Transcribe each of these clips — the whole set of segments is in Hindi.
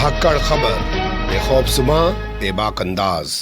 धाकड़ खबर, बेखौफजुमा, बेबाक अंदाज।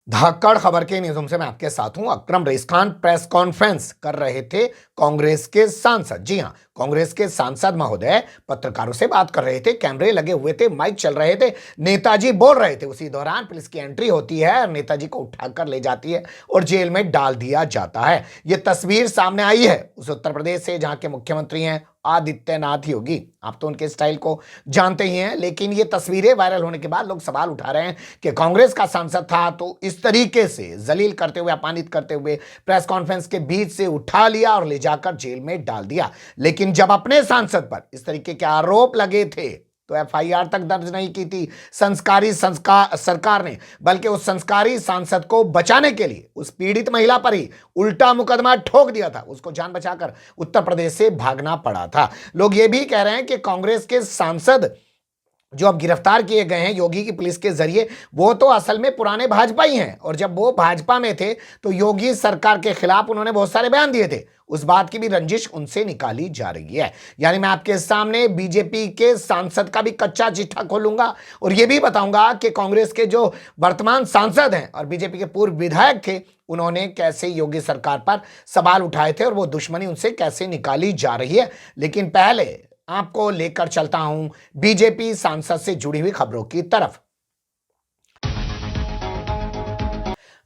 धाकड़ खबर के न्यूज़रूम से मैं आपके साथ हूं। अकरम रईस खान प्रेस कॉन्फ्रेंस कर रहे थे कांग्रेस के सांसद। जी हां, कांग्रेस के सांसद महोदय पत्रकारों से बात कर रहे थे। कैमरे लगे हुए थे, माइक चल रहे थे, नेताजी बोल रहे थे। उसी दौरान पुलिस की एंट्री होती है और नेताजी को उठाकर ले जाती है और जेल में डाल दिया जाता है। यह तस्वीर सामने आई है उस उत्तर प्रदेश से जहां के मुख्यमंत्री हैं आदित्यनाथ योगी। आप तो उनके स्टाइल को जानते ही हैं, लेकिन ये तस्वीरें वायरल होने के बाद लोग सवाल उठा रहे हैं कि कांग्रेस का सांसद था तो इस तरीके से जलील करते हुए, अपमानित करते हुए प्रेस कॉन्फ्रेंस के बीच से उठा लिया और ले जाकर जेल में डाल दिया। लेकिन जब अपने सांसद पर इस तरीके के आरोप लगे थे तो एफआईआर तक दर्ज नहीं की थी संस्कारी सरकार ने, बल्कि उस संस्कारी सांसद को बचाने के लिए उस पीड़ित महिला पर ही उल्टा मुकदमा ठोक दिया था। उसको जान बचाकर उत्तर प्रदेश से भागना पड़ा था। लोग ये भी कह रहे हैं कि कांग्रेस के सांसद जो अब गिरफ्तार किए गए हैं योगी की पुलिस के जरिए, वो तो असल में पुराने भाजपा ही हैं और जब वो भाजपा में थे तो योगी सरकार के खिलाफ उन्होंने बहुत सारे बयान दिए थे। उस बात की भी रंजिश उनसे निकाली जा रही है। यानी मैं आपके सामने बीजेपी के सांसद का भी कच्चा चिट्ठा खोलूंगा और यह भी बताऊंगा कि कांग्रेस के जो वर्तमान सांसद हैं और बीजेपी के पूर्व विधायक थे, उन्होंने कैसे योगी सरकार पर सवाल उठाए थे और वो दुश्मनी उनसे कैसे निकाली जा रही है। लेकिन पहले आपको लेकर चलता हूं बीजेपी सांसद से जुड़ी हुई खबरों की तरफ।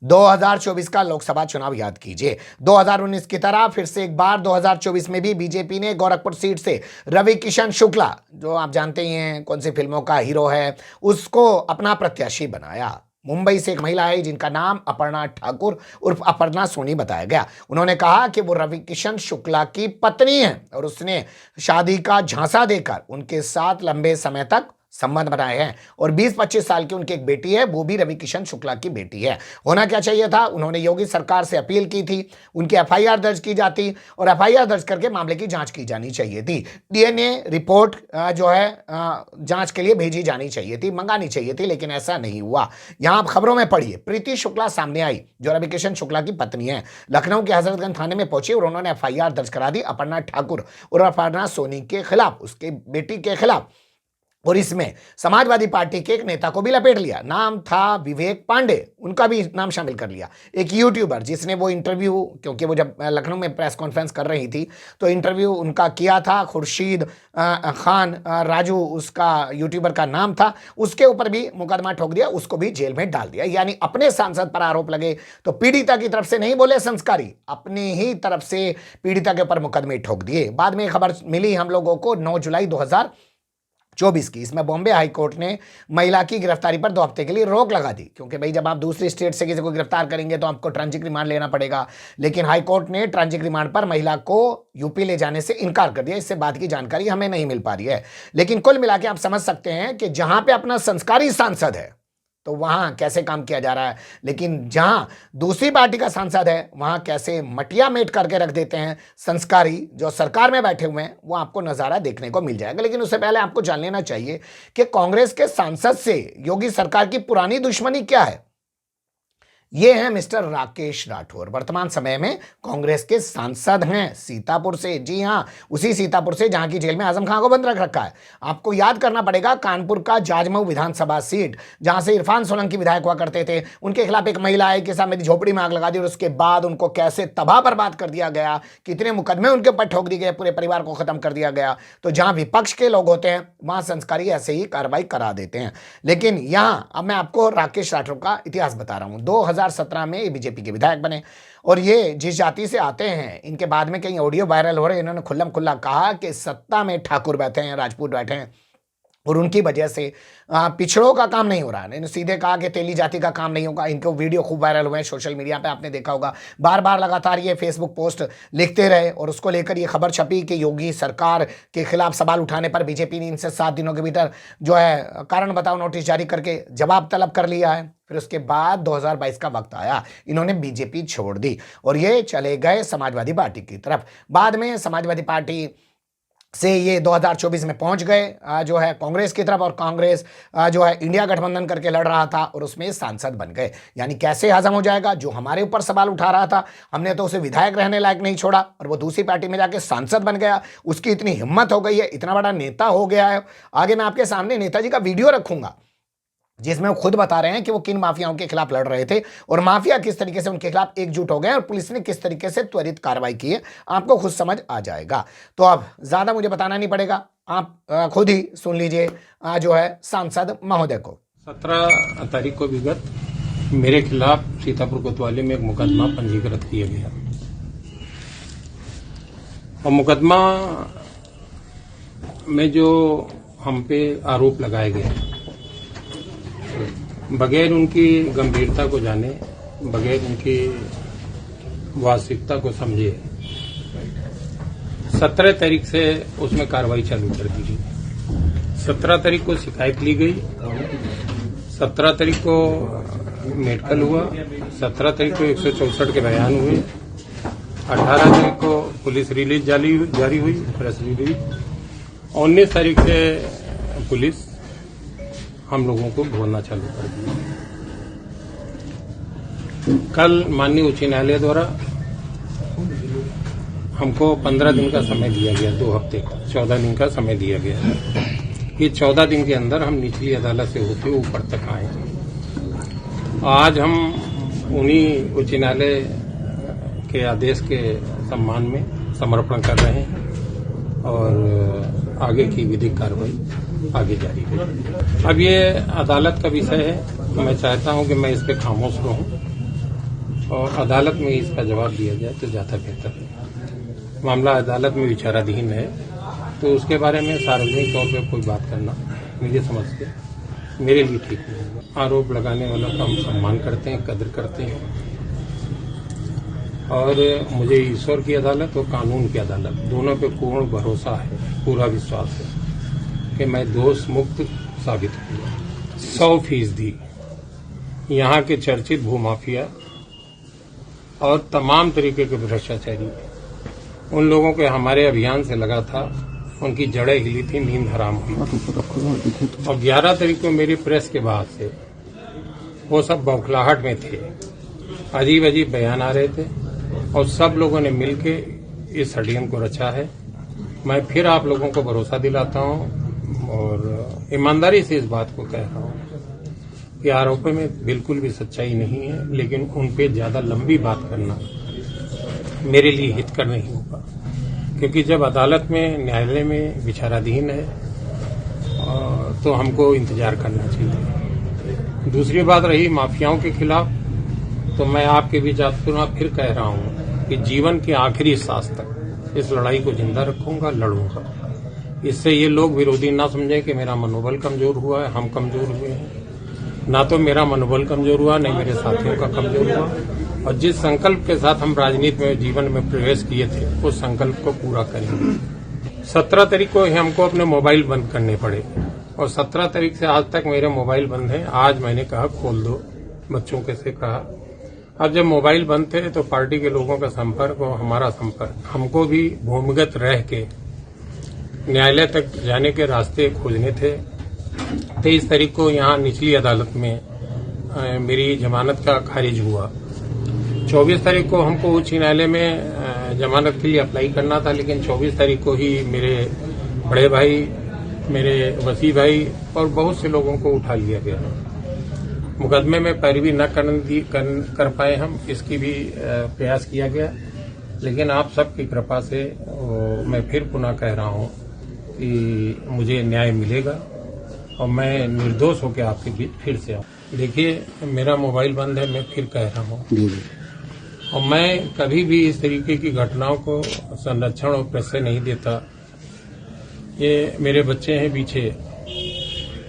2024 का लोकसभा चुनाव याद कीजिए। 2019 की तरह फिर से एक बार 2024 में भी बीजेपी ने गोरखपुर सीट से रवि किशन शुक्ला, जो आप जानते ही हैं कौन सी फिल्मों का हीरो है, उसको अपना प्रत्याशी बनाया। मुंबई से एक महिला है जिनका नाम अपर्णा ठाकुर उर्फ अपर्णा सोनी बताया गया। उन्होंने कहा कि वो रवि किशन शुक्ला की पत्नी है और उसने शादी का झांसा देकर उनके साथ लंबे समय तक संबंध बनाए हैं और 20-25 साल की उनकी एक बेटी है, वो भी रवि किशन शुक्ला की बेटी है। होना क्या चाहिए था, उन्होंने योगी सरकार से अपील की थी उनकी एफआईआर दर्ज की जाती और एफआईआर दर्ज करके मामले की जांच की जानी चाहिए थी। डीएनए रिपोर्ट जो है जांच के लिए भेजी जानी चाहिए थी, मंगानी चाहिए थी, लेकिन ऐसा नहीं हुआ। यहां आप खबरों में पढ़िए, प्रीति शुक्ला सामने आई जो रवि किशन शुक्ला की पत्नी है। लखनऊ के हजरतगंज थाने में पहुंची और उन्होंने एफआईआर दर्ज करा दी अपर्णा ठाकुर और अपर्णा सोनी के खिलाफ, उसके बेटी के खिलाफ। और इसमें समाजवादी पार्टी के एक नेता को भी लपेट लिया। नाम था विवेक पांडे, उनका भी नाम शामिल कर लिया। एक यूट्यूबर जिसने वो इंटरव्यू, क्योंकि वो जब लखनऊ में प्रेस कॉन्फ्रेंस कर रही थी तो इंटरव्यू उनका किया था, खुर्शीद खान राजू उसका यूट्यूबर का नाम था, उसके ऊपर भी मुकदमा ठोक दिया, उसको भी जेल में डाल दिया। यानी अपने सांसद पर आरोप लगे तो पीड़िता की तरफ से नहीं बोले संस्कारी, अपने ही तरफ से पीड़िता के ऊपर मुकदमे ठोक दिए। बाद में खबर मिली हम लोगों को 9 जुलाई 2024 की। इसमें बॉम्बे हाई कोर्ट ने महिला की गिरफ्तारी पर 2 हफ्ते के लिए रोक लगा दी, क्योंकि भाई जब आप दूसरी स्टेट से किसी को गिरफ्तार करेंगे तो आपको ट्रांजिट रिमांड लेना पड़ेगा। लेकिन हाई कोर्ट ने ट्रांजिट रिमांड पर महिला को यूपी ले जाने से इनकार कर दिया। इससे बात की जानकारी हमें नहीं मिल पा रही है, लेकिन कुल मिला के आप समझ सकते हैं कि जहां पे अपना संस्कारी सांसद है तो वहां कैसे काम किया जा रहा है, लेकिन जहां दूसरी पार्टी का सांसद है वहां कैसे मटिया मेट करके रख देते हैं संस्कारी जो सरकार में बैठे हुए हैं। वो आपको नजारा देखने को मिल जाएगा। लेकिन उससे पहले आपको जान लेना चाहिए कि कांग्रेस के सांसद से योगी सरकार की पुरानी दुश्मनी क्या है। ये हैं मिस्टर राकेश राठौर, वर्तमान समय में कांग्रेस के सांसद हैं सीतापुर से। जी हां, उसी सीतापुर से जहां की जेल में आजम खान को बंद रख रखा है। आपको याद करना पड़ेगा कानपुर का जाजमऊ विधानसभा सीट, जहां से इरफान सोलंकी विधायक हुआ करते थे। उनके खिलाफ एक महिला आई के सामने झोपड़ी में आग लगा दी और उसके बाद उनको कैसे तबाह बर्बाद कर दिया गया, कितने मुकदमे उनके ऊपर ठोक दिए गए, पूरे परिवार को खत्म कर दिया गया। तो जहां विपक्ष के लोग होते हैं वहां संस्कारी ऐसे ही कार्रवाई करा देते हैं। लेकिन यहां अब मैं आपको राकेश राठौर का इतिहास बता रहा हूं। 2017 में ये बीजेपी के विधायक बने और ये जिस जाति से आते हैं, इनके बाद में कई ऑडियो वायरल हो रहे हैं। इन्होंने खुल्लम खुल्ला कहा कि सत्ता में ठाकुर बैठे हैं, राजपूत बैठे हैं और उनकी वजह से पिछड़ों का काम नहीं हो रहा है। इन्होंने सीधे कहा कि तेली जाति का काम नहीं होगा। इनके वीडियो खूब वायरल हुए हैं सोशल मीडिया पे, आपने देखा होगा। बार बार लगातार ये फेसबुक पोस्ट लिखते रहे और उसको लेकर ये खबर छपी कि योगी सरकार के खिलाफ सवाल उठाने पर बीजेपी ने इनसे 7 दिनों के भीतर जो है कारण बताओ नोटिस जारी करके जवाब तलब कर लिया है। फिर उसके बाद 2022 का वक्त आया, इन्होंने बीजेपी छोड़ दी और ये चले गए समाजवादी पार्टी की तरफ। बाद में समाजवादी पार्टी से ये 2024 में पहुंच गए जो है कांग्रेस की तरफ, और कांग्रेस जो है इंडिया गठबंधन करके लड़ रहा था और उसमें सांसद बन गए। यानी कैसे हजम हो जाएगा, जो हमारे ऊपर सवाल उठा रहा था, हमने तो उसे विधायक रहने लायक नहीं छोड़ा और वो दूसरी पार्टी में जाके सांसद बन गया। उसकी इतनी हिम्मत हो गई है, इतना बड़ा नेता हो गया है। आगे मैं आपके सामने नेताजी का वीडियो रखूंगा जिसमें वो खुद बता रहे हैं कि वो किन माफियाओं के खिलाफ लड़ रहे थे और माफिया किस तरीके से उनके खिलाफ एकजुट हो गए और पुलिस ने किस तरीके से त्वरित कार्रवाई की है। आपको खुद समझ आ जाएगा। तो अब ज्यादा मुझे बताना नहीं पड़ेगा, आप खुद ही सुन लीजिए जो है सांसद महोदय को। 17 तारीख को विगत मेरे खिलाफ सीतापुर कोतवाली में एक मुकदमा पंजीकृत किया गया और मुकदमा में जो हम पे आरोप लगाए गए बगैर उनकी गंभीरता को जाने, बगैर उनकी वास्तविकता को समझे 17 तारीख से उसमें कार्रवाई चालू कर दी गई। 17 तारीख को शिकायत ली गई, 17 तारीख को मेडिकल हुआ, 17 तारीख को 164 के बयान हुए, 18 तारीख को पुलिस रिलीज जारी हुई, प्रेस रिलीज। 19 तारीख से पुलिस हम लोगों को ढूंढना चालू कर दिया। कल माननीय उच्च न्यायालय द्वारा हमको 15 दिन का समय दिया गया, 2 हफ्ते का 14 दिन का समय दिया गया कि 14 दिन के अंदर हम निचली अदालत से होते ऊपर तक आए। आज हम उन्हीं उच्च न्यायालय के आदेश के सम्मान में समर्पण कर रहे हैं और आगे की विधिक कार्रवाई आगे जारी है। अब ये अदालत का विषय है, मैं चाहता हूं कि मैं इस पे खामोश रहूं और अदालत में इसका जवाब दिया जाए तो ज्यादा बेहतर है। मामला अदालत में विचाराधीन है तो उसके बारे में सार्वजनिक तौर पर कोई बात करना मेरी समझ से मेरे लिए ठीक नहीं होगा। आरोप लगाने वालों का हम सम्मान करते हैं, कदर करते हैं और मुझे ईश्वर की अदालत और कानून की अदालत दोनों पे पूर्ण भरोसा है, पूरा विश्वास है कि मैं दोष मुक्त साबित हुआ। 100% यहाँ के चर्चित भूमाफिया और तमाम तरीके के भ्रष्टाचारी उन लोगों के हमारे अभियान से लगा था, उनकी जड़ें हिली थी, नींद हराम हुई। और 11 तारीख को मेरी प्रेस के बाद से वो सब बौखलाहट में थे, अजीब अजीब बयान आ रहे थे और सब लोगों ने मिलके इस षड्यंत्र को रचा है। मैं फिर आप लोगों को भरोसा दिलाता हूं और ईमानदारी से इस बात को कह रहा हूं कि आरोपों में बिल्कुल भी सच्चाई नहीं है, लेकिन उन पे ज्यादा लंबी बात करना मेरे लिए हितकर नहीं होगा, क्योंकि जब अदालत में न्यायालय में विचाराधीन है तो हमको इंतजार करना चाहिए। दूसरी बात रही माफियाओं के खिलाफ, तो मैं आपके बीच फिर कह रहा हूं कि जीवन की आखिरी सांस तक इस लड़ाई को जिंदा रखूंगा, लड़ूंगा। इससे ये लोग विरोधी ना समझे कि मेरा मनोबल कमजोर हुआ है, हम कमजोर हुए हैं। ना तो मेरा मनोबल कमजोर हुआ, नहीं मेरे साथियों का कमजोर हुआ। और जिस संकल्प के साथ हम राजनीति में जीवन में प्रवेश किए थे उस संकल्प को पूरा करेंगे। 17 तारीख को हमको अपने मोबाइल बंद करने पड़े और 17 तारीख से आज तक मेरे मोबाइल बंद हैं। आज मैंने कहा खोल दो, बच्चों के से कहा। अब जब मोबाइल बंद थे तो पार्टी के लोगों का संपर्क और हमारा संपर्क, हमको भी भूमिगत रह के न्यायालय तक जाने के रास्ते खोजने थे। 23 तारीख को यहाँ निचली अदालत में मेरी जमानत का खारिज हुआ। 24 तारीख को हमको उच्च न्यायालय में जमानत के लिए अप्लाई करना था, लेकिन 24 तारीख को ही मेरे बड़े भाई, मेरे वसी भाई और बहुत से लोगों को उठा लिया गया। मुकदमे में पैरवी न कर पाए हम, इसकी भी प्रयास किया गया, लेकिन आप सबकी कृपा से मैं फिर पुनः कह रहा हूं कि मुझे न्याय मिलेगा और मैं निर्दोष होकर आपके बीच फिर से आऊं। देखिए, मेरा मोबाइल बंद है, मैं फिर कह रहा हूं, और मैं कभी भी इस तरीके की घटनाओं को संरक्षण और पैसे नहीं देता। ये मेरे बच्चे हैं पीछे,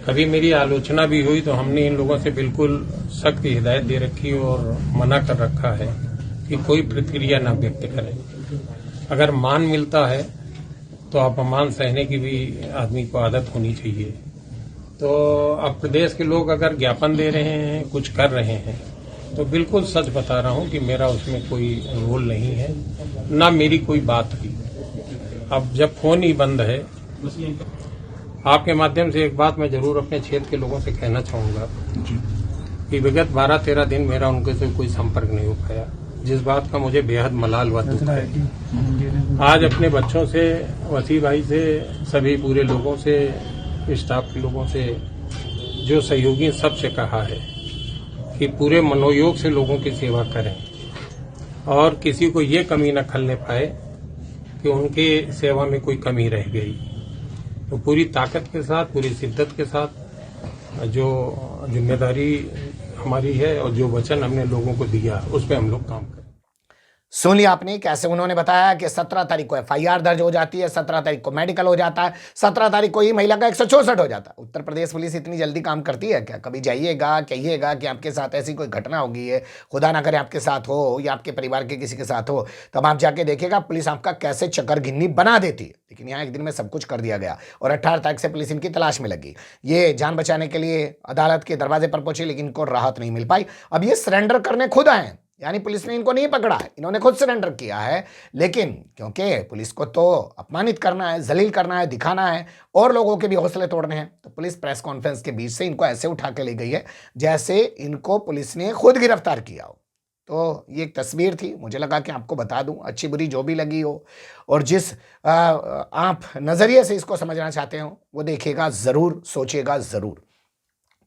कभी मेरी आलोचना भी हुई तो हमने इन लोगों से बिल्कुल सख्त हिदायत दे रखी और मना कर रखा है कि कोई प्रतिक्रिया न व्यक्त करें। अगर मान मिलता है तो अपमान सहने की भी आदमी को आदत होनी चाहिए। तो अब प्रदेश के लोग अगर ज्ञापन दे रहे हैं, कुछ कर रहे हैं, तो बिल्कुल सच बता रहा हूं कि मेरा उसमें कोई रोल नहीं है, ना मेरी कोई बात हुई। अब जब फोन ही बंद है, आपके माध्यम से एक बात मैं जरूर अपने क्षेत्र के लोगों से कहना चाहूंगा कि विगत 12-13 दिन मेरा उनके से कोई संपर्क नहीं हो पाया, जिस बात का मुझे बेहद मलाल व दुख है। आज अपने बच्चों से, वसी भाई से, सभी पूरे लोगों से, स्टाफ के लोगों से, जो सहयोगी, सबसे कहा है कि पूरे मनोयोग से लोगों की सेवा करें और किसी को ये कमी न खलने पाए कि उनके सेवा में कोई कमी रह गई। तो पूरी ताकत के साथ, पूरी शिद्दत के साथ जो जिम्मेदारी हमारी है और जो वचन हमने लोगों को दिया, उस पर हम लोग काम करें। सुन लिया आपने कैसे उन्होंने बताया कि 17 तारीख को एफआईआर दर्ज हो जाती है, 17 तारीख को मेडिकल हो जाता है, 17 तारीख को ही महिला का 164 हो जाता है। उत्तर प्रदेश पुलिस इतनी जल्दी काम करती है क्या? कभी जाइएगा, कहिएगा कि आपके साथ ऐसी कोई घटना हो गई है, खुदा ना करे आपके साथ हो या आपके परिवार के किसी के साथ हो, तब आप जाके देखिएगा पुलिस आपका कैसे चक्कर-गिन्नी बना देती है। लेकिन यहाँ एक दिन में सब कुछ कर दिया गया और 18 तारीख से पुलिस इनकी तलाश में लगी। ये जान बचाने के लिए अदालत के दरवाजे पर पहुंची, लेकिन इनको राहत नहीं मिल पाई। अब ये सरेंडर करने खुद आए, यानी पुलिस ने इनको नहीं पकड़ा है, इन्होंने खुद सरेंडर किया है। लेकिन क्योंकि पुलिस को तो अपमानित करना है, जलील करना है, दिखाना है और लोगों के भी हौसले तोड़ने हैं, तो पुलिस प्रेस कॉन्फ्रेंस के बीच से इनको ऐसे उठा के ले गई है जैसे इनको पुलिस ने खुद गिरफ्तार किया हो। तो ये एक तस्वीर थी, मुझे लगा कि आपको बता दूं, अच्छी बुरी जो भी लगी हो और जिस आप नज़रिए से इसको समझना चाहते हो वो देखिएगा ज़रूर, सोचिएगा ज़रूर।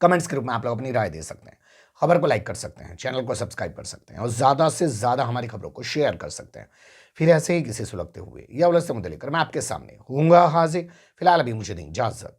कमेंट्स के रूप में आप लोग अपनी राय दे सकते हैं, खबर को लाइक कर सकते हैं, चैनल को सब्सक्राइब कर सकते हैं और ज़्यादा से ज़्यादा हमारी खबरों को शेयर कर सकते हैं। फिर ऐसे ही किसी सुलगते हुए या उलझते मुद्दे लेकर मैं आपके सामने हूँगा हाजिर। फिलहाल अभी मुझे दें इजाज़त।